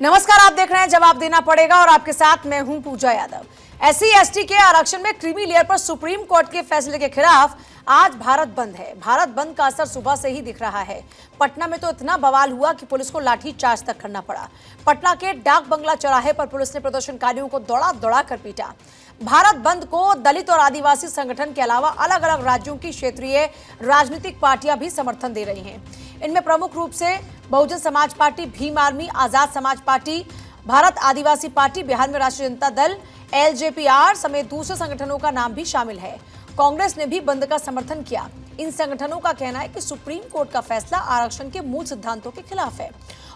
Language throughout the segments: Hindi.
नमस्कार, आप देख रहे हैं जवाब देना पड़ेगा और आपके साथ मैं हूं पूजा यादव। एससी एसटी के आरक्षण में क्रीमी लेयर पर सुप्रीम कोर्ट के फैसले के खिलाफ आज भारत बंद है। भारत बंद का असर सुबह से ही दिख रहा है। पटना में तो इतना बवाल हुआ कि पुलिस को लाठीचार्ज तक करना पड़ा। पटना के डाक बंगला चौराहे पर पुलिस ने प्रदर्शनकारियों को दौड़ा दौड़ा कर पीटा। भारत बंद को दलित और आदिवासी संगठन के अलावा अलग अलग राज्यों की क्षेत्रीय राजनीतिक पार्टियां भी समर्थन दे रही हैं। इनमें प्रमुख रूप से Bahujan Samaj party, Bhim army, Azad Samaj party, Bharat आदिवासी पार्टी, बिहार में राष्ट्रीय जनता दल, एलजेपीआर समेत दूसरे संगठनों का नाम भी शामिल है। कांग्रेस ने भी बंद का समर्थन किया। इन संगठनों का कहना है कि सुप्रीम कोर्ट का फैसला आरक्षण के मूल सिद्धांतों के खिलाफ है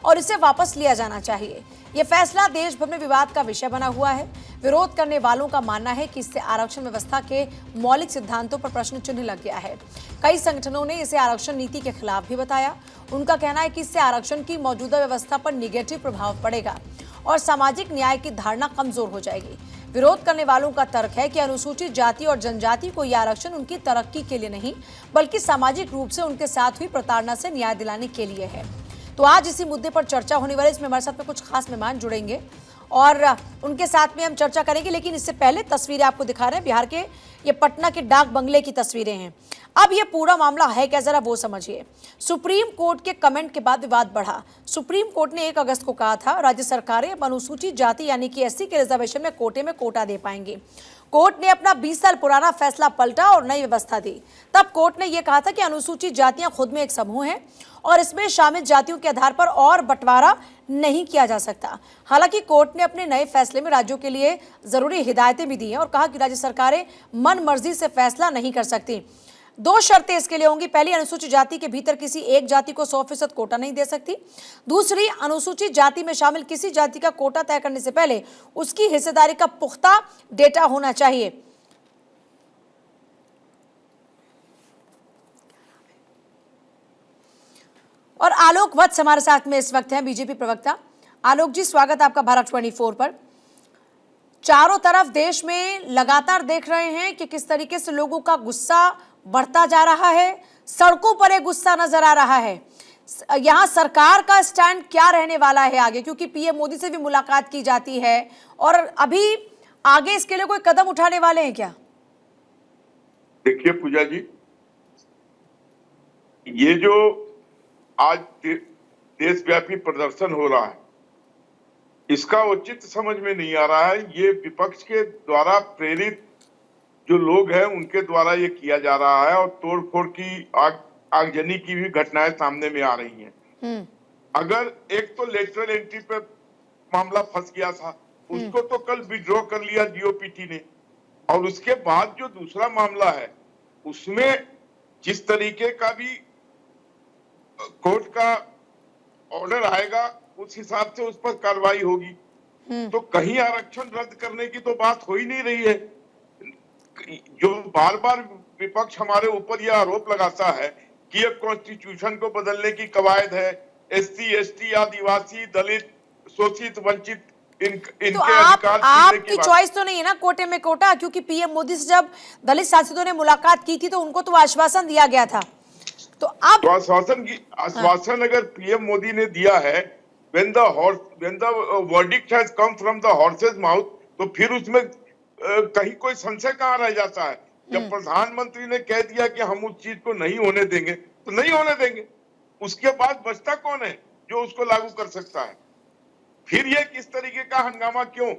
और इसे वापस लिया जाना चाहिए। यह फैसला देश भर में विवाद का विषय बना हुआ है। विरोध करने वालों का मानना है कि इससे आरक्षण व्यवस्था के मौलिक सिद्धांतों पर प्रश्न चिन्ह लग गया है। कई संगठनों ने इसे आरक्षण नीति के खिलाफ भी बताया। उनका कहना है कि इससे आरक्षण की मौजूदा व्यवस्था पर निगेटिव प्रभाव पड़ेगा और सामाजिक न्याय की धारणा कमजोर हो जाएगी। विरोध करने वालों का तर्क है कि अनुसूचित जाति और जनजाति को यह आरक्षण उनकी तरक्की के लिए नहीं, बल्कि सामाजिक रूप से उनके साथ हुई प्रताड़ना से न्याय दिलाने के लिए है। तो आज इसी मुद्दे पर चर्चा होने वाली। इसमें हमारे साथ में कुछ खास मेहमान जुड़ेंगे और उनके साथ में हम चर्चा करेंगे। लेकिन इससे पहले तस्वीरें आपको दिखा रहे हैं। बिहार के ये पटना के डाक बंगले की तस्वीरें हैं। अब ये पूरा मामला है क्या, जरा वो समझिए। सुप्रीम कोर्ट के कमेंट के बाद विवाद बढ़ा। सुप्रीम कोर्ट ने 1 अगस्त को कहा था राज्य सरकारें अब अनुसूचित जाति यानी कि एससी के रिजर्वेशन में कोटा दे पाएंगी। कोर्ट ने अपना 20 साल पुराना फैसला पलटा और नई व्यवस्था दी। तब कोर्ट ने यह कहा था कि अनुसूचित जातियां खुद में एक समूह है और इसमें शामिल जातियों के आधार पर और बंटवारा नहीं किया जा सकता। हालांकि कोर्ट ने अपने नए फैसले में राज्यों के लिए जरूरी हिदायतें भी दी हैं और कहा कि राज्य सरकारें मन मर्जी से फैसला नहीं कर सकती। 2 शर्तें इसके लिए होंगी। पहली, अनुसूचित जाति के भीतर किसी एक जाति को 100% कोटा नहीं दे सकती। दूसरी, अनुसूचित जाति में शामिल किसी जाति का कोटा तय करने से पहले उसकी हिस्सेदारी का पुख्ता डेटा होना चाहिए। और आलोक वत्स हमारे साथ में इस वक्त हैं, बीजेपी प्रवक्ता। आलोक जी, स्वागत आपका भारत 24 पर। चारों तरफ देश में लगातार देख रहे हैं कि किस तरीके से लोगों का गुस्सा बढ़ता जा रहा है। सड़कों पर एक गुस्सा नजर आ रहा है। यहां सरकार का स्टैंड क्या रहने वाला है आगे, क्योंकि पीएम मोदी से भी मुलाकात की जाती है और अभी आगे इसके लिए कोई कदम उठाने वाले हैं क्या? देखिए पूजा जी, ये जो आज देशव्यापी प्रदर्शन हो रहा है, इसका औचित्य समझ में नहीं आ रहा है। ये विपक्ष के द्वारा प्रेरित जो लोग हैं उनके द्वारा ये किया जा रहा है और तोड़फोड़ की आगजनी की भी घटनाएं सामने में आ रही हैं। अगर एक तो लेटरल एंट्री पे मामला फंस गया था, उसको तो कल विड्रॉ कर लिया डीओपीटी ने, और उसके बाद जो दूसरा मामला है उसमें जिस तरीके का भी कोर्ट का ऑर्डर आएगा उस हिसाब से उस पर कार्रवाई होगी। तो कहीं आरक्षण रद्द करने की तो बात हो ही नहीं रही है। जो बार बार विपक्ष हमारे ऊपर यह आरोप लगाता है कि यह कॉन्स्टिट्यूशन को बदलने की कवायद है, एससी एसटी, आदिवासी, दलित, शोषित, वंचित इनके तो अधिकार आपकी चॉइस तो नहीं है ना कोटे में कोटा, क्योंकि पीएम मोदी से जब दलित सांसदों ने मुलाकात की थी तो उनको तो आश्वासन दिया गया था। तो अब तो आश्वासन अगर पीएम मोदी ने दिया है, when the verdict has come from the horse's mouth, तो फिर उसमें कहीं कोई संशय कहाँ रह जाता है। जब प्रधानमंत्री ने कह दिया कि हम उस चीज को नहीं होने देंगे तो नहीं होने देंगे, उसके बाद बचता कौन है जो उसको लागू कर सकता है? फिर ये किस तरीके का हंगामा क्यों?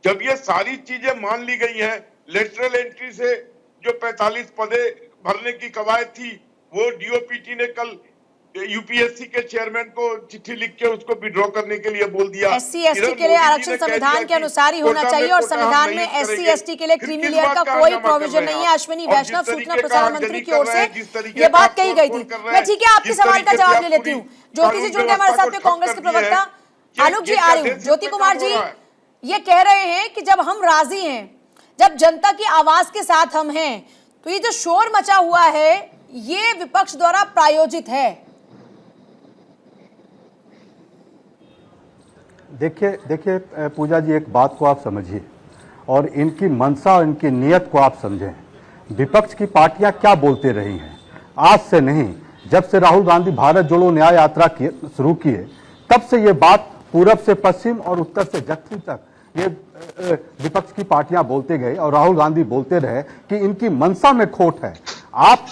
जब ये सारी चीजें मान ली गई हैं, लेटरल एंट्री से जो 45 पदे भरने की कवायद थी वो डीओपीटी ने कल यूपीएससी के चेयरमैन को चिट्ठी लिख के उसको विड्रॉ करने के लिए बोल दिया। एससी एसटी के लिए आरक्षण संविधान के अनुसार ही होना चाहिए और संविधान में एससी एसटी के लिए क्रीमी लेयर का कोई प्रोविजन नहीं है। अश्विनी वैष्णव, सूचना प्रसारण मंत्री की ओर से ये बात कही गई थी। मैं ठीक है आपके सवाल का जवाब ले लेती हूँ। ज्योति जी जुड़ गए हमारे साथ में, कांग्रेस के प्रवक्ता। आलोक जी आ रही हूँ। ज्योति कुमार जी ये कह रहे हैं कि जब हम राजी हैं, जब जनता की आवाज के साथ हम हैं, तो ये जो शोर मचा हुआ है ये विपक्ष द्वारा प्रायोजित है। देखिए पूजा जी, एक बात को आप समझिए और इनकी मंशा और इनकी नीयत को आप समझें। विपक्ष की पार्टियां क्या बोलते रही हैं, आज से नहीं, जब से राहुल गांधी भारत जोड़ो न्याय यात्रा शुरू किए तब से ये बात पूरब से पश्चिम और उत्तर से दक्षिण तक ये विपक्ष की पार्टियां बोलते गए और राहुल गांधी बोलते रहे कि इनकी मंशा में खोट है। आप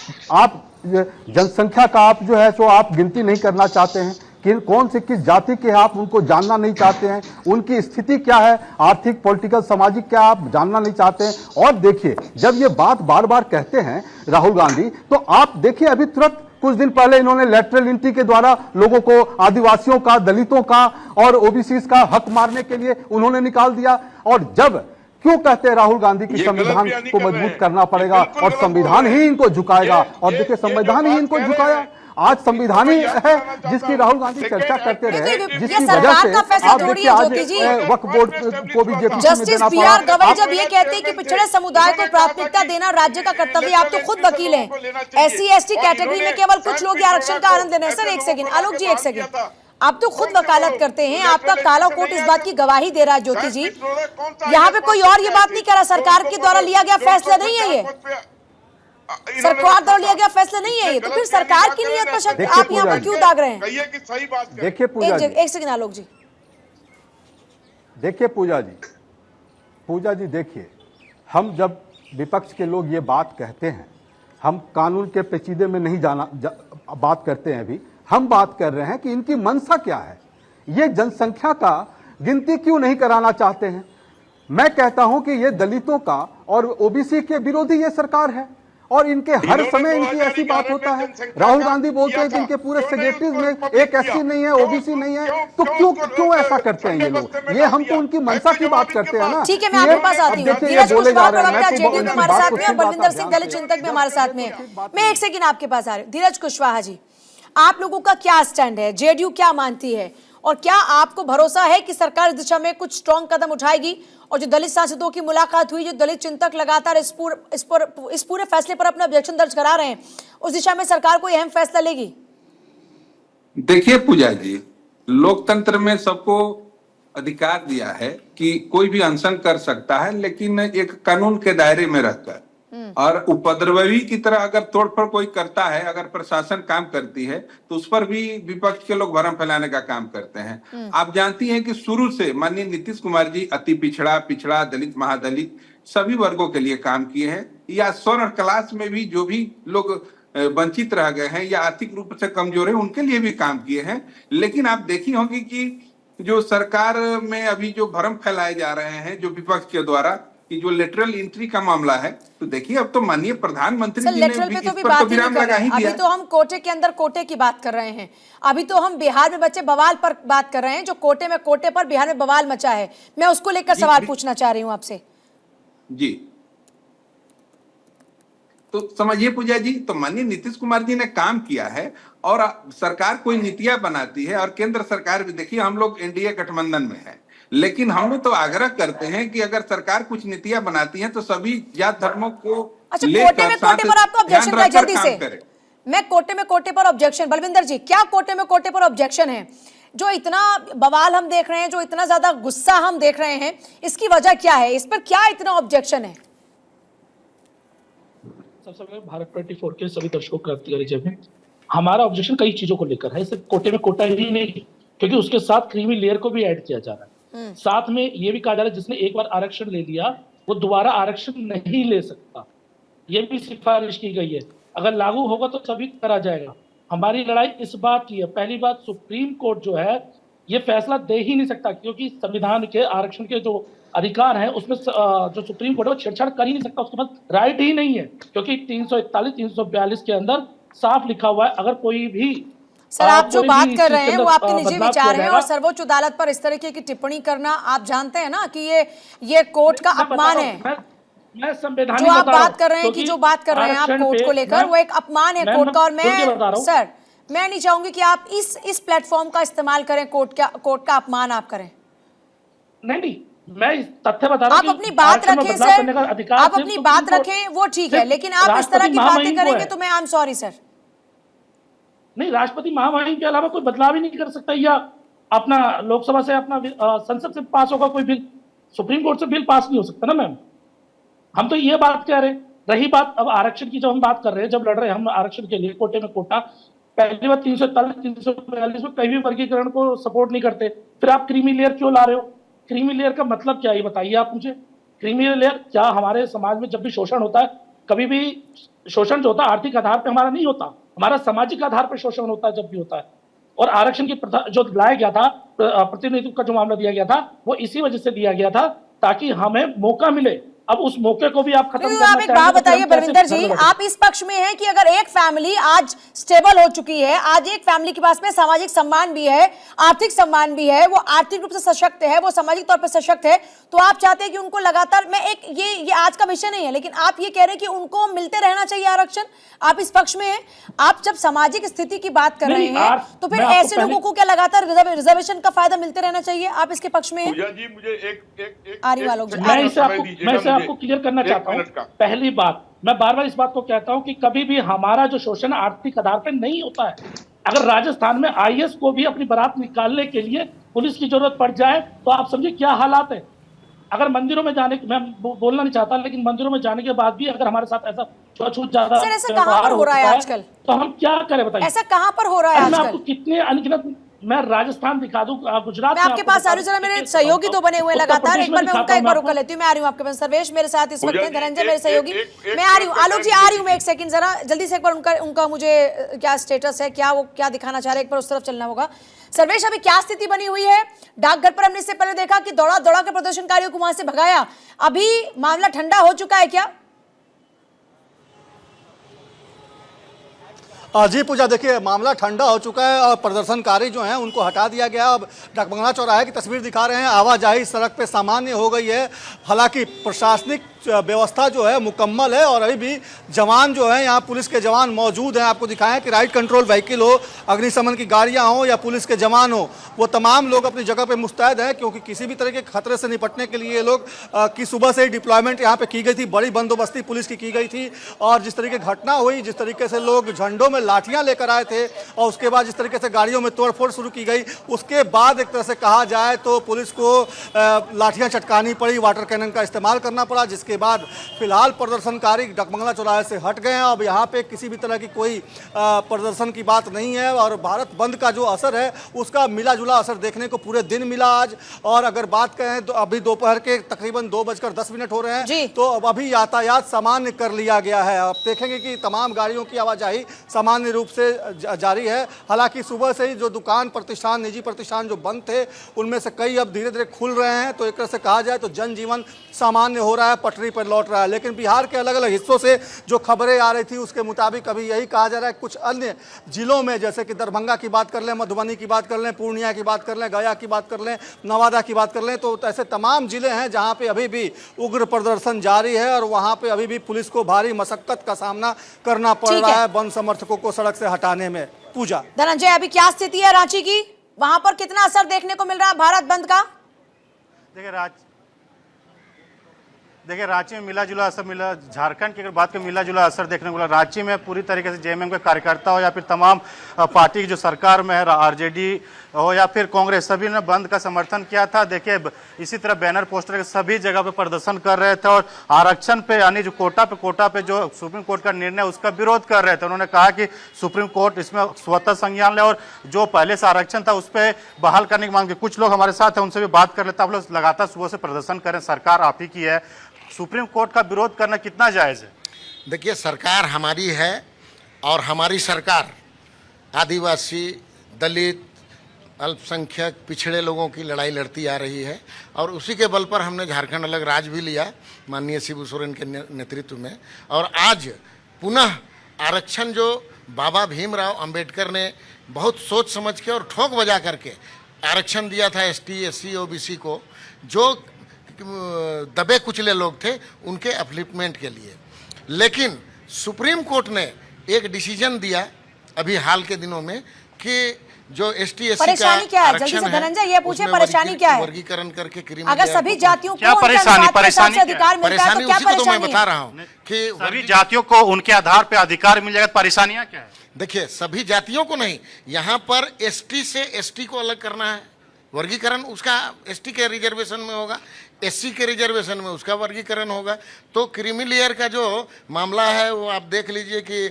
जनसंख्या का आप जो है सो आप गिनती नहीं करना चाहते हैं कि कौन से किस जाति के हैं, आप उनको जानना नहीं चाहते हैं, उनकी स्थिति क्या है, आर्थिक पॉलिटिकल सामाजिक क्या आप जानना नहीं चाहते हैं। और देखिए, जब ये बात बार बार कहते हैं राहुल गांधी, तो आप देखिए अभी तुरंत कुछ दिन पहले इन्होंने लेटरल एंट्री के द्वारा लोगों को, आदिवासियों का, दलितों का और ओबीसीज का हक मारने के लिए उन्होंने निकाल दिया। और जब क्यों कहते हैं राहुल गांधी की संविधान को मजबूत करना पड़ेगा और संविधान ही इनको झुकाएगा, और देखिए संविधान ही इनको झुकाया। आज संविधान ही है जिसकी राहुल गांधी चर्चा करते रहे, जिसकी वजह से आप देखिए आज वक्फ बोर्ड को भी जस्टिस बी.आर. गवई जब ये कहते हैं कि पिछड़े समुदाय को प्राथमिकता देना राज्य का कर्तव्य, आप तो खुद वकील हैं, SC/ST कैटेगरी में केवल कुछ लोग आरक्षण का आनंद ले रहे हैं। सर एक सेकंड, आलोक जी एक सेकंड, आप तो खुद वकालत करते हैं, आपका काला कोट इस बात की गवाही दे रहा है। ज्योति जी, यहाँ पे कोई और ये बात नहीं कह रहा, सरकार के द्वारा लिया गया फैसला नहीं है ये, सरकार द्वारा लिया गया फैसला नहीं है ये, तो फिर सरकार की नीयत पर शक आप यहाँ पर क्यों दाग रहे हैं? देखिए पूजा जी, एक सेकंड आलोक जी, देखिए पूजा जी देखिए, हम जब विपक्ष के लोग ये बात कहते हैं, हम कानून के पेचीदे में नहीं बात करते हैं। अभी हम बात कर रहे हैं कि इनकी मंशा क्या है, ये जनसंख्या का गिनती क्यों नहीं कराना चाहते हैं। मैं कहता हूं कि ये दलितों का और ओबीसी के विरोधी ये सरकार है, और इनके हर समय इनकी ऐसी बात होता है। राहुल गांधी बोलते हैं कि इनके पूरे सेक्रेटरीज में एक एससी नहीं है, ओबीसी नहीं है, तो क्यों ऐसा करते हैं ये लोग? ये हम तो उनकी मंशा की बात करते हैं ना। ठीक है, मैं आपके पास आती हूँ। धीरज कुशवाहा प्रवक्ता जेडीयू में हमारे साथ में, बलविंदर सिंह दलित चिंतक में हमारे साथ में है। मैं एक सेकंड आपके पास आ रही हूँ। धीरज कुशवाहा जी, आप लोगों का क्या स्टैंड है, जेडीयू क्या मानती है, और क्या आपको भरोसा है कि सरकार इस दिशा में कुछ स्ट्रॉन्ग कदम उठाएगी? और जो दलित सांसदों की मुलाकात हुई, जो दलित चिंतक लगातार इस पूरे फैसले पर अपना ऑब्जेक्शन दर्ज करा रहे हैं, उस दिशा में सरकार कोई अहम फैसला लेगी? देखिए पूजा जी, लोकतंत्र में सबको अधिकार दिया है कि कोई भी अनशन कर सकता है, लेकिन एक कानून के दायरे में रहकर। और उपद्रवी की तरह अगर तोड़फोड़ कोई करता है, अगर प्रशासन काम करती है, तो उस पर भी विपक्ष के लोग भरम फैलाने का काम करते हैं। आप जानती हैं कि शुरू से माननीय नीतीश कुमार जी अति पिछड़ा, दलित, महादलित सभी वर्गों के लिए काम किए हैं, या स्वर्ण क्लास में भी जो भी लोग वंचित रह गए हैं या आर्थिक रूप से कमजोर है, उनके लिए भी काम किए हैं। लेकिन आप देखी होंगी कि जो सरकार में अभी जो भरम फैलाए जा रहे हैं जो विपक्ष के द्वारा, कि जो लेटरल एंट्री का मामला है, तो देखिए अब तो माननीय प्रधानमंत्री जी ने भी इस पर तो विराम लगा ही दिया। अभी तो हम कोटे के अंदर कोटे की बात कर रहे हैं, अभी तो हम बिहार में बच्चे बवाल पर बात कर रहे हैं, जो कोटे में कोटे पर बिहार में बवाल मचा है। मैं उसको लेकर सवाल पूछना चाह रही हूँ आपसे जी। तो समझिए पूजा जी, तो माननीय नीतीश कुमार जी ने काम किया है, और सरकार कोई नीतियां बनाती है, और केंद्र सरकार भी, देखिए हम लोग एनडीए गठबंधन में है, लेकिन हम लोग तो आग्रह करते हैं कि अगर सरकार कुछ नीतियां बनाती है तो सभी जात धर्मों को अच्छा, कोटे में कोटे पर आपको ऑब्जेक्शन है? जल्दी से मैं कोटे में कोटे पर ऑब्जेक्शन, बलविंदर जी क्या कोटे में कोटे पर ऑब्जेक्शन है? जो इतना बवाल हम देख रहे हैं, जो इतना ज्यादा गुस्सा हम देख रहे हैं, इसकी वजह क्या है? इस पर क्या इतना ऑब्जेक्शन है? सबसे पहले भारत 24 के सभी दर्शकों को क्रांतिकारी में हमारा ऑब्जेक्शन कई चीजों को लेकर है। सिर्फ कोटे में कोटा ही नहीं, क्योंकि उसके साथ क्रीमी लेयर को भी ऐड किया जा रहा है। साथ में ये भी कहा जा रहा है जिसने एक बार आरक्षण ले लिया वो दोबारा आरक्षण नहीं ले सकता, ये भी सिफारिश की गई है। अगर लागू होगा तो सभी करा जाएगा। हमारी लड़ाई इस बात की है, पहली बात, सुप्रीम कोर्ट जो है ये फैसला दे ही नहीं सकता, क्योंकि संविधान के आरक्षण के जो अधिकार हैं उसमें जो सुप्रीम कोर्ट है वो छेड़छाड़ कर ही नहीं सकता, उसके पास राइट ही नहीं है, क्योंकि 341, 342 के अंदर साफ लिखा हुआ है अगर कोई भी। सर आप जो बात कर रहे हैं वो आपके निजी विचार हैं, और सर्वोच्च अदालत पर इस तरीके की टिप्पणी करना, आप जानते हैं ना कि ये कोर्ट का अपमान है। मैं संवैधानिक जो आप बात कर रहे हैं कि जो बात कर रहे हैं आप कोर्ट को लेकर, वो एक अपमान है कोर्ट का। और मैं सर मैं नहीं चाहूंगी कि आप इस प्लेटफॉर्म का इस्तेमाल करें, कोर्ट का अपमान आप करें। नहीं, मैं तथ्य बता रहा हूं। आप अपनी बात रखें सर, आप अपनी बात रखें, वो ठीक है, लेकिन आप इस तरह की बातें करेंगे तो मैं आई एम सॉरी सर। नहीं, राष्ट्रपति महामहिम के अलावा कोई बदलाव ही नहीं कर सकता, या अपना लोकसभा से, अपना संसद से पास होगा कोई बिल, सुप्रीम कोर्ट से बिल पास नहीं हो सकता ना मैम। हम तो ये बात कह रहे हैं। रही बात अब आरक्षण की, जब हम बात कर रहे हैं, जब लड़ रहे हैं हम आरक्षण के लिए कोटे में कोटा, पहली बात 341, 342 में कहीं भी वर्गीकरण को सपोर्ट नहीं करते, फिर आप क्रीमी लेयर क्यों ला रहे हो? क्रीमी लेयर का मतलब क्या है ये बताइए आप मुझे। क्रीमी लेयर क्या, हमारे समाज में जब भी शोषण होता है, कभी भी शोषण जो होता है आर्थिक आधार पे हमारा नहीं होता, हमारा सामाजिक आधार पर शोषण होता है जब भी होता है। और आरक्षण की प्रथा जो लाया गया था, प्रतिनिधित्व का जो मामला दिया गया था, वो इसी वजह से दिया गया था ताकि हमें मौका मिले। अब उस मौके को भी आप खत्म करना आप एक बात बताइए बलविंदर जी, आप इस पक्ष में हैं कि अगर एक फैमिली आज स्टेबल हो चुकी है, आज एक फैमिली के पास में सामाजिक सम्मान भी है, आर्थिक सम्मान भी है, वो आर्थिक रूप से सशक्त है, वो सामाजिक तौर पर सशक्त है, तो आप चाहते हैं कि उनको लगातार, मैं एक ये आज का विषय नहीं है, लेकिन आप ये कह रहे हैं कि उनको मिलते रहना चाहिए आरक्षण, आप इस पक्ष में हैं? आप जब सामाजिक स्थिति की बात कर रहे हैं तो फिर ऐसे लोगों को क्या लगातार रिजर्वेशन का फायदा मिलते रहना चाहिए? आप इसके पक्ष में हैं? पूजा जी मुझे एक आर्य वालों जी, मैं इसे आपको क्लियर करना चाहता हूँ। पहली बात, मैं बार बार इस बात को कहता हूं कि कभी भी हमारा जो शोषण आर्थिक आधार पर नहीं होता है। अगर राजस्थान में आईएएस को भी अपनी बारात निकालने के लिए पुलिस की जरूरत पड़ जाए तो आप समझिए क्या हालात है। अगर मंदिरों में जाने, मैं बोलना नहीं चाहता, लेकिन मंदिरों में जाने के बाद भी अगर हमारे साथ ऐसा छूत ज्यादा सर, ऐसा कहां पर हो रहा है आजकल? तो हम क्या करें बताइए? ऐसा कहां पर हो रहा है मैं आजकल? आपको कितने अनगिनत, मैं राजस्थान दिखा दूं, गुजरात मैं आपके पास आ रही हूँ, जरा मेरे सहयोगी तो बने हुए लगातार, एक बार मैं उनका एक बार रुक लेती हूँ। मैं आ रही हूँ आपके पास, सर्वेश मेरे साथ इस वक्त हैं, धनंजय मेरे सहयोगी, मैं आ रही हूँ, आलोक जी आ रही हूँ मैं, एक सेकंड जरा जल्दी से एक बार उनका मुझे क्या स्टेटस है, क्या वो क्या दिखाना चाह रहे हैं, एक बार उस तरफ चलना होगा। सर्वेश, अभी क्या स्थिति बनी हुई है? डाकघर पर हमने इससे पहले देखा कि दौड़ा दौड़ा के प्रदर्शनकारियों को वहां से भगाया, अभी मामला ठंडा हो चुका है क्या? जी पूजा, देखिए मामला ठंडा हो चुका है और प्रदर्शनकारी जो हैं उनको हटा दिया गया। अब डकबंगला चौराहे की तस्वीर दिखा रहे हैं, आवाजाही सड़क पे सामान्य हो गई है। हालांकि प्रशासनिक व्यवस्था जो है मुकम्मल है और अभी भी जवान जो है यहाँ पुलिस के जवान मौजूद हैं। आपको दिखाएं कि राइट कंट्रोल व्हीकल हो, अग्निशमन की गाड़ियाँ हो या पुलिस के जवान हो, वो तमाम लोग अपनी जगह पे मुस्तैद हैं, क्योंकि किसी भी तरह के खतरे से निपटने के लिए ये लोग की सुबह से ही डिप्लॉयमेंट यहाँ पे की गई थी, बड़ी बंदोबस्ती पुलिस की गई थी। और जिस तरीके घटना हुई, जिस तरीके से लोग झंडों में लाठियाँ लेकर आए थे और उसके बाद जिस तरीके से गाड़ियों में तोड़फोड़ शुरू की गई, उसके बाद एक तरह से कहा जाए तो पुलिस को लाठियाँ चटकानी पड़ी, वाटर कैनन का इस्तेमाल करना पड़ा, जिसके बाद फिलहाल प्रदर्शनकारी डकबंगला चौराहे से हट गए हैं। अब यहाँ पे किसी भी तरह की कोई प्रदर्शन की बात नहीं है और भारत बंद का जो असर है उसका मिला जुला असर देखने को पूरे दिन मिला आज। और अगर बात करें तो अभी दोपहर के तकरीबन 2:10 हो रहे हैं, तो अब अभी यातायात सामान्य कर लिया गया है। अब देखेंगे कि तमाम गाड़ियों की आवाजाही सामान्य रूप से जारी है। हालांकि सुबह से ही जो दुकान प्रतिष्ठान, निजी प्रतिष्ठान जो बंद थे, उनमें से कई अब धीरे धीरे खुल रहे हैं। तो एक तरह से कहा जाए तो जनजीवन सामान्य हो रहा है, पटरी पर लौट रहा है। लेकिन बिहार के अलग अलग हिस्सों से जो खबरें आ रही थी उसके मुताबिक अभी यही कहा जा रहा है कुछ अन्य जिलों में, जैसे कि दरभंगा की बात कर लें, मधुबनी की बात कर लें, पूर्णिया की बात कर लें, गया की बात कर लें, नवादा की बात कर लें, तो ऐसे तमाम जिले हैं जहां पे अभी भी उग्र प्रदर्शन जारी है और वहां पे अभी भी पुलिस को भारी मशक्कत का सामना करना पड़ रहा है बंद समर्थकों को सड़क से हटाने में। पूजा, धनंजय, अभी क्या स्थिति है रांची की? वहां पर कितना असर देखने को मिल रहा है भारत बंद का? देखिए रांची में मिला जुला असर मिला, झारखंड की अगर बात करें मिला जुला असर देखने को मिला। रांची में पूरी तरीके से जेएमएम के कार्यकर्ता हो या फिर तमाम पार्टी की जो सरकार में है, आरजेडी हो या फिर कांग्रेस, सभी ने बंद का समर्थन किया था। देखिए इसी तरह बैनर पोस्टर के सभी जगह पे प्रदर्शन कर रहे थे और आरक्षण पे यानी जो कोटा पे जो सुप्रीम कोर्ट का निर्णय उसका विरोध कर रहे थे। उन्होंने कहा कि सुप्रीम कोर्ट इसमें स्वतः संज्ञान ले और जो पहले से आरक्षण था उस पर बहाल करने की मांग की। कुछ लोग हमारे साथ हैं, उनसे भी बात कर लेते हैं। आप लोग लगातार सुबह से प्रदर्शन करें, सरकार आप ही की है, सुप्रीम कोर्ट का विरोध करना कितना जायज है? देखिए सरकार हमारी है और हमारी सरकार आदिवासी, दलित, अल्पसंख्यक, पिछड़े लोगों की लड़ाई लड़ती आ रही है और उसी के बल पर हमने झारखंड अलग राज्य भी लिया माननीय शिबू सोरेन के नेतृत्व में। और आज पुनः आरक्षण जो बाबा भीमराव अंबेडकर ने बहुत सोच समझ के और ठोक बजा करके आरक्षण दिया था एसटी, एससी, ओबीसी को, जो दबे कुचले लोग थे, उनके अपलिफ्टमेंट के लिए। लेकिन सुप्रीम कोर्ट ने एक डिसीजन दिया अभी हाल के दिनों में कि जो एसटी, एससी परेशानी क्या है? जल्दी से धनंजय ये पूछे, परेशानी क्या है? वर्गीकरण करके अगर सभी जातियों क्या को परेशानी अधिकार मिलता है तो क्या उसी को तो मैं परेशानी बता है? रहा हूँ कि सभी जातियों को उनके आधार पे अधिकार मिल जाएगा, परेशानियां क्या है? देखिए सभी जातियों को नहीं, यहाँ पर एसटी से एसटी को अलग करना है, वर्गीकरण उसका एसटी के रिजर्वेशन में होगा, एससी के रिजर्वेशन में उसका वर्गीकरण होगा। तो क्रीमी लेयर का जो मामला है वो आप देख लीजिए कि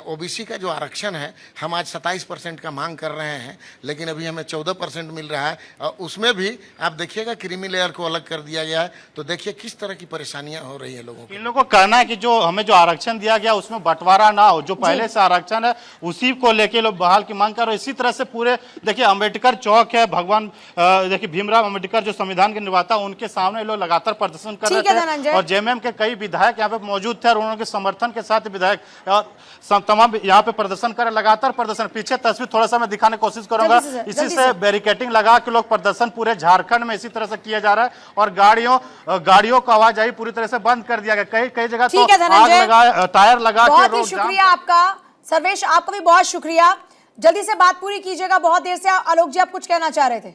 ओबीसी का जो आरक्षण है, हम आज 27% का मांग कर रहे हैं, लेकिन अभी हमें 14% मिल रहा है। और उसमें भी आप देखिएगा क्रीमी लेयर को अलग कर दिया गया है। तो देखिए किस तरह की परेशानियां हो रही है लोगों को। इन लोगों को कहना है कि जो हमें जो आरक्षण दिया गया उसमें बंटवारा ना हो, जो पहले से आरक्षण है उसी को लेके लोग बहाल की मांग कर रहे हैं। इसी तरह से पूरे देखिए अम्बेडकर चौक है, भगवान देखिए भीमराव अम्बेडकर जो संविधान के निर्माता, उनके सामने लोग लगातार प्रदर्शन कर रहे थे और जेएमएम के कई विधायक यहाँ पे मौजूद थे और उनके समर्थन के साथ विधायक और तमाम यहाँ पे प्रदर्शन कर लगातार प्रदर्शन। पीछे तस्वीर थोड़ा सा मैं दिखाने की कोशिश करूंगा। इसी से बैरिकेटिंग लगा के लोग प्रदर्शन पूरे झारखंड में इसी तरह से किया जा रहा है और गाड़ियों को आवाजाही पूरी तरह से बंद कर दिया गया। कई जगह तो आग लगा, टायर लगा के। बहुत ही शुक्रिया आपका सर्वेश, आपका भी बहुत शुक्रिया। जल्दी से बात पूरी कीजिएगा, बहुत देर से। आलोक जी, आप कुछ कहना चाह रहे थे?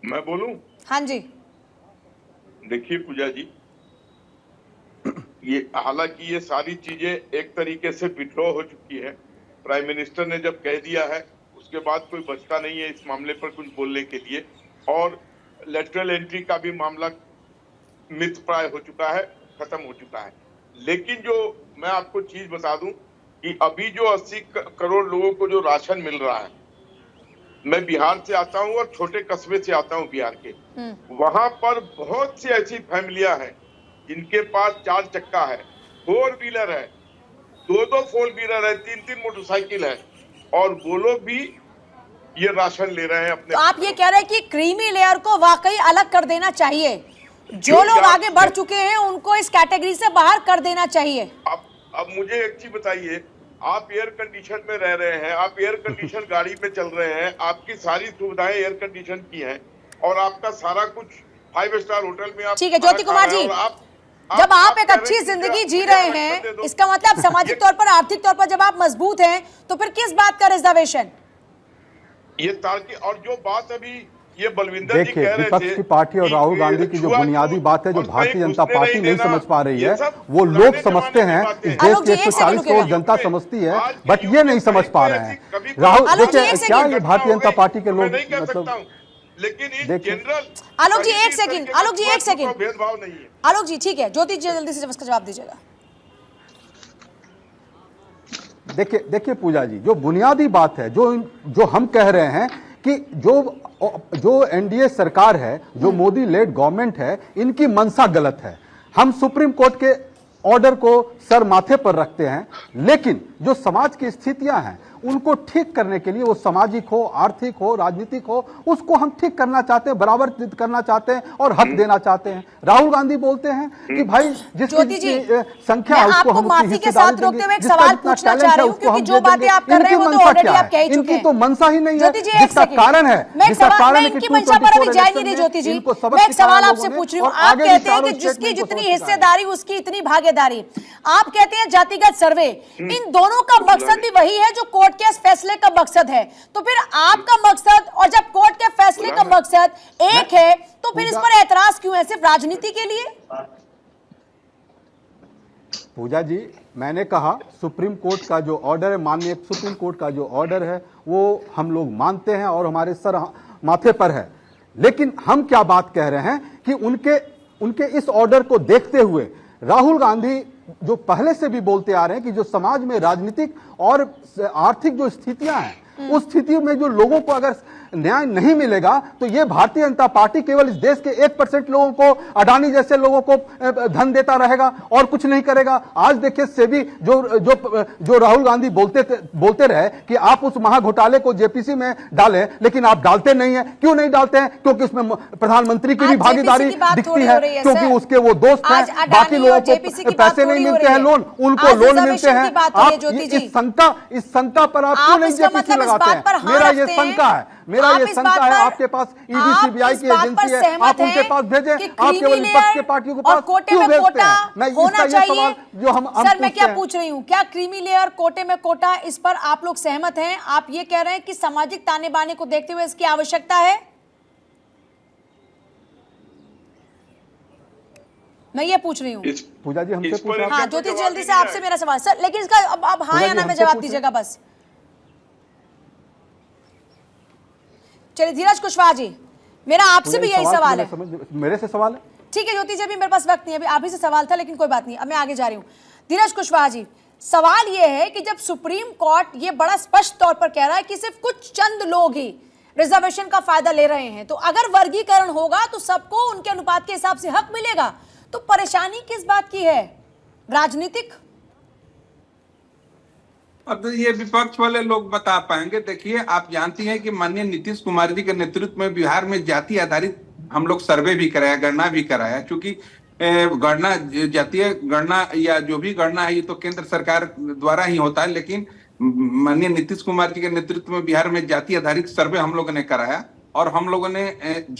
मैं बोलूं? हाँ जी। देखिए पूजा जी, ये हालांकि ये सारी चीजें एक तरीके से विड्रॉ हो चुकी है। प्राइम मिनिस्टर ने जब कह दिया है उसके बाद कोई बचता नहीं है इस मामले पर कुछ बोलने के लिए। और लेटरल एंट्री का भी मामला मिथ प्राय हो चुका है, खत्म हो चुका है। लेकिन जो मैं आपको चीज बता दूं कि अभी जो 80 करोड़ लोगों को जो राशन मिल रहा है, मैं बिहार से आता हूं और छोटे कस्बे से आता हूं बिहार के, वहां पर बहुत सी ऐसी फैमिलियां हैं जिनके पास 4 चक्का है, 4 व्हीलर है, 2 4 व्हीलर है, 3 मोटरसाइकिल है, और वो लोग भी ये राशन ले रहे हैं अपने। तो आप ये कह रहे हैं कि क्रीमी लेयर को वाकई अलग कर देना चाहिए, जो लोग आगे बढ़ चुके हैं उनको इस कैटेगरी से बाहर कर देना चाहिए। अब मुझे एक चीज बताइए, आप एयर कंडीशन में रह रहे हैं, आप एयर कंडीशन गाड़ी में चल रहे हैं, आपकी सारी सुविधाएं एयर कंडीशन की हैं और आपका सारा कुछ 5 स्टार होटल में आप। ठीक है ज्योति कुमार जी, जब आप एक अच्छी जिंदगी जी रहे हैं, इसका मतलब सामाजिक तौर पर, आर्थिक तौर पर जब आप मजबूत हैं, तो फिर किस बात का रिजर्वेशन? ये तार्किक। और जो बात अभी ये बलविंदर जी कह रहे थे, विपक्ष की पार्टी और राहुल गांधी की जो बुनियादी बात है, जो भारतीय जनता पार्टी नहीं समझ पा रही है, वो लोग समझते हैं, इस देश के 140 करोड़ जनता समझती है, बट ये नहीं समझ पा रहे हैं। राहुल देखिए, क्या ये भारतीय जनता पार्टी के लोग मतलब, लेकिन जनरल। आलोक जी एक सेकंड, आलोक जी एक सेकंड, भेदभाव नहीं है। आलोक जी ठीक है, ज्योति जी जल्दी से इसका जवाब दीजिएगा। देखिए पूजा जी, जो बुनियादी बात है, जो हम कह रहे हैं कि जो एनडीए सरकार है, जो मोदी लेड गवर्नमेंट है, इनकी मंशा गलत है। हम सुप्रीम कोर्ट के ऑर्डर को सर माथे पर रखते हैं, लेकिन जो समाज की स्थितियां हैं उनको ठीक करने के लिए, वो सामाजिक हो, आर्थिक हो, राजनीतिक हो, उसको हम ठीक करना चाहते हैं, बराबर करना चाहते हैं और हक देना चाहते हैं। राहुल गांधी बोलते हैं कि भाई जिसकी संख्या है उसको हम माफी के साथ रोकते हुए एक सवाल पूछना चाह रही हूं, क्योंकि जो बातें आप कर रहे हैं वो तो ऑलरेडी आप कह ही चुके हैं। इनकी तो मनसा ही नहीं है, ज्योति जी एक जिसका कारण है, जिसका कारण है कि इनकी मंशा पर अभी जाए नहीं रही। ज्योति जी, मैं एक सवाल आपसे पूछ रही हूँ, आप कहते हैं कि जिसकी जितनी हिस्सेदारी उसकी इतनी भागीदारी, आप कहते हैं जातिगत सर्वे, इन दोनों का मकसद भी वही है जो कोर्ट के फैसले का मकसद है। तो फिर आपका मकसद और जब कोर्ट के फैसले का मकसद एक है, तो फिर इस पर एतराज क्यों है, सिर्फ राजनीति के लिए? पूजा जी, मैंने कहा सुप्रीम कोर्ट का जो ऑर्डर है, माननीय सुप्रीम कोर्ट का जो ऑर्डर है, वो हम लोग मानते हैं और हमारे सर माथे पर है। लेकिन हम क्या बात कह रहे हैं कि उनके इस ऑर्डर को देखते हुए राहुल गांधी जो पहले से भी बोलते आ रहे हैं कि जो समाज में राजनीतिक और आर्थिक जो स्थितियां हैं, उस स्थिति में जो लोगों को अगर न्याय नहीं मिलेगा, तो ये भारतीय जनता पार्टी केवल इस देश के 1% लोगों को, अडानी जैसे लोगों को धन देता रहेगा और कुछ नहीं करेगा। आज देखिए सेबी जो राहुल गांधी बोलते रहे कि आप उस महाघोटाले को जेपीसी में डालें, लेकिन आप डालते नहीं है। क्यों नहीं डालते हैं? क्योंकि उसमें प्रधानमंत्री की भी भागीदारी दिखती है, क्योंकि उसके वो दोस्त हैं, बाकी लोगों को पैसे नहीं मिलते हैं, लोन उनको लोन मिलते हैं। आप इस शंका पर आप क्यों नहीं जेपीसी लगाते हैं? मेरा ये शंका है, आपके पास ईडी सीबीआई की एजेंसी है, आप उनके पास भेजें, आप केवल विपक्ष के पार्टियों के पास क्यों भेजते हैं? मैं इसका ये सवाल जो हम सर, मैं क्या पूछ रही हूँ, क्या क्रीमी लेयर, कोटे में कोटा, इस पर आप लोग सहमत हैं? आप ये कह रहे हैं कि सामाजिक ताने बाने को देखते हुए इसकी आवश्यकता है? मैं ये पूछ रही हूँ पूजा जी, हमसे पूछा। हाँ ज्योति, जल्दी से आपसे मेरा सवाल सर, लेकिन इसका अब हाँ या ना में जवाब दीजिएगा बस। चलिए धीरज कुशवाहा जी, मेरा आपसे भी यही सवाल है। मेरे से सवाल है? ठीक है ज्योति जी, अभी मेरे पास वक्त नहीं है, अभी आप ही से सवाल था, लेकिन कोई बात नहीं, अब मैं आगे जा रही हूँ। धीरज कुशवाहा जी, सवाल ये है कि जब सुप्रीम कोर्ट ये बड़ा स्पष्ट तौर पर कह रहा है कि सिर्फ कुछ चंद लोग ही रिजर्वेशन का फायदा ले रहे हैं, तो अगर वर्गीकरण होगा तो सबको उनके अनुपात के हिसाब से हक मिलेगा, तो परेशानी किस बात की है? राजनीतिक? अब ये विपक्ष वाले लोग बता पाएंगे। देखिए, आप जानती हैं कि माननीय नीतीश कुमार जी के नेतृत्व में बिहार में जाति आधारित हम लोग सर्वे भी कराया, गणना भी कराया, क्योंकि गणना, जातीय गणना या जो भी गणना है ये तो केंद्र सरकार द्वारा ही होता है, लेकिन माननीय नीतीश कुमार जी के नेतृत्व में बिहार में जाति आधारित सर्वे हम लोगों ने कराया, और हम लोगों ने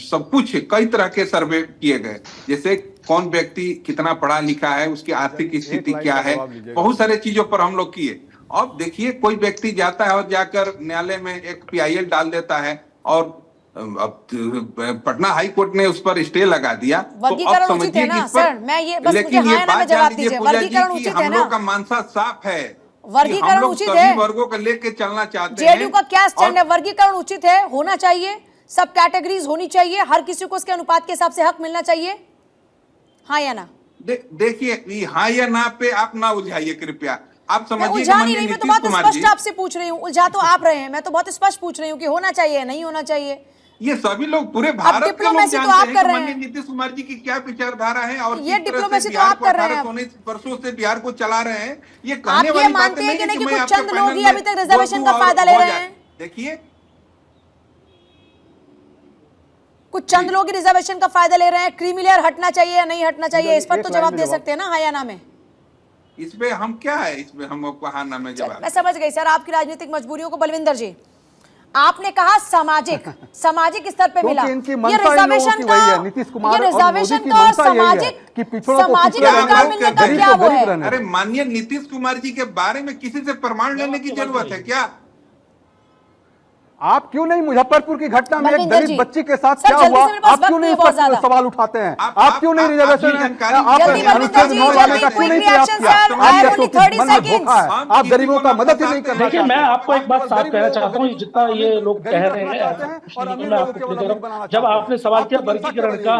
सब कुछ कई तरह के सर्वे किए गए, जैसे कौन व्यक्ति कितना पढ़ा लिखा है, उसकी आर्थिक स्थिति क्या है, बहुत सारे चीजों पर हम लोग किए। अब देखिए, कोई व्यक्ति जाता है और जाकर न्यायालय में एक PIL डाल देता है, और अब पटना हाई कोर्ट ने उस पर स्टे लगा दिया, तो अब समझिए कि इस पर, लेकिन ये बात जान लीजिए पूजा जी कि हम लोग का मानसा साफ है, वर्गीकरण उचित है, सभी वर्गों को लेके चलना चाहते हैं। जेडीयू का क्या स्टैंड है? वर्गीकरण उचित है, होना चाहिए, सब कैटेगरीज होनी चाहिए, हर किसी को उसके अनुपात के हिसाब से हक मिलना चाहिए, हाँ या ना? देखिए, हाँ या ना पे आप ना उलझाइए कृपया। आप समझिए, उलझा नहीं रही, मैं तो बहुत स्पष्ट आपसे पूछ रही हूँ, उलझा तो आप रहे हैं, मैं तो बहुत स्पष्ट पूछ रही हूँ कि होना चाहिए नहीं होना चाहिए। ये सभी लोग, पूरे भारत के लोग जानते हैं कि माननीय नीतीश कुमार जी की क्या विचारधारा है, और ये डिप्लोमेसी तो आप कर रहे हैं, 18 वर्षों से बिहार को चला रहे हैं। ये आप कहने ये वाली बात मानते हैं कि नहीं कि मैं कुछ आपके चंद लोग ही पैनल अभी तक में रिजर्वेशन का फायदा ले रहे हैं? देखिए, कुछ चंद लोग ही रिजर्वेशन का फायदा ले रहे हैं, क्रीमी लेयर हटना चाहिए या नहीं हटना चाहिए, इस पर तो जवाब दे सकते हैं ना, हाँ या ना में? इसमें हम क्या है, इसमें हम हाँ ना में जवाब। मैं समझ गई सर आपकी राजनीतिक मजबूरियों को। बलविंदर जी, आपने कहा सामाजिक स्तर पे मिला, ये रिजर्वेशन का, ये रिजर्वेशन का सामाजिक अधिकार मिलने का क्या वो है? अरे माननीय नीतीश कुमार जी के बारे में किसी से प्रमाण लेने की जरूरत है क्या? आप क्यों नहीं मुजफ्फरपुर की घटना में एक दलित बच्ची के साथ क्या हुआ, आप क्यों नहीं इस पर सवाल उठाते हैं? आप क्यों नहीं रिजर्वेशन, आप अनुच्छेद 9 वाले का क्यों नहीं प्रयास किया? आपके मन में धोखा है, आप गरीबों का मदद ही नहीं करना। देखिए, मैं आपको एक बात साफ कहना चाहता हूँ, जितना ये लोग कह रहे हैं, मैं आपको जब आपने सवाल किया वर्गीकरण का,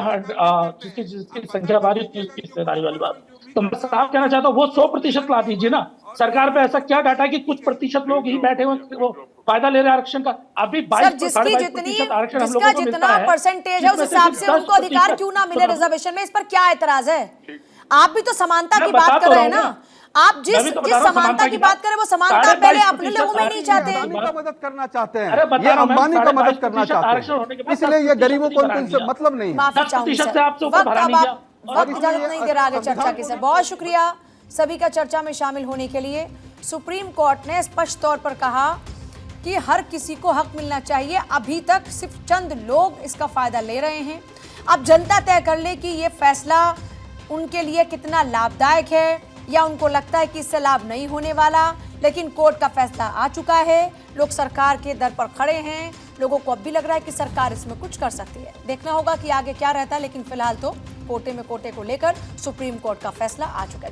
जिसकी संख्या बारी उसकी हिस्सेदारी वाली बात, तो मैं साफ कहना चाहता हूँ वो 100% ला दीजिए ना। सरकार पे ऐसा क्या डाटा है कि कुछ प्रतिशत लोग ही बैठे हुए वो फायदा ले रहे हैं आरक्षण का? अभी 22% आरक्षण हम लोगों को मिलता है, परसेंटेज है उस हिसाब से उनको अधिकार क्यों ना मिले रिजर्वेशन में, इस पर क्या एतराज है? आप भी तो समानता की बात कर रहे हैं ना, आप जिस समानता की बात करें वो समानता पहले अपने लोगों में नहीं चाहते हैं, मदद करना चाहते हैं, ये अंबानी का मदद करना चाहते हैं, इसलिए ये गरीबों को इनसे मतलब नहीं है। माफी चाहूंगी सर, वक्त इजाजत नहीं दे रहा आगे चर्चा की। सर बहुत शुक्रिया सभी का चर्चा में शामिल होने के लिए। सुप्रीम कोर्ट ने स्पष्ट तौर पर कहा कि हर किसी को हक मिलना चाहिए, अभी तक सिर्फ चंद लोग इसका फायदा ले रहे हैं। अब जनता तय कर ले कि ये फैसला उनके लिए कितना लाभदायक है, या उनको लगता है कि इससे लाभ नहीं होने वाला। लेकिन कोर्ट का फैसला आ चुका है, लोग सरकार के दर पर खड़े हैं, लोगों को अब भी लग रहा है कि सरकार इसमें कुछ कर सकती है। देखना होगा कि आगे क्या रहता है, लेकिन फिलहाल तो कोटे में कोटे को लेकर सुप्रीम कोर्ट का फैसला आ चुका है।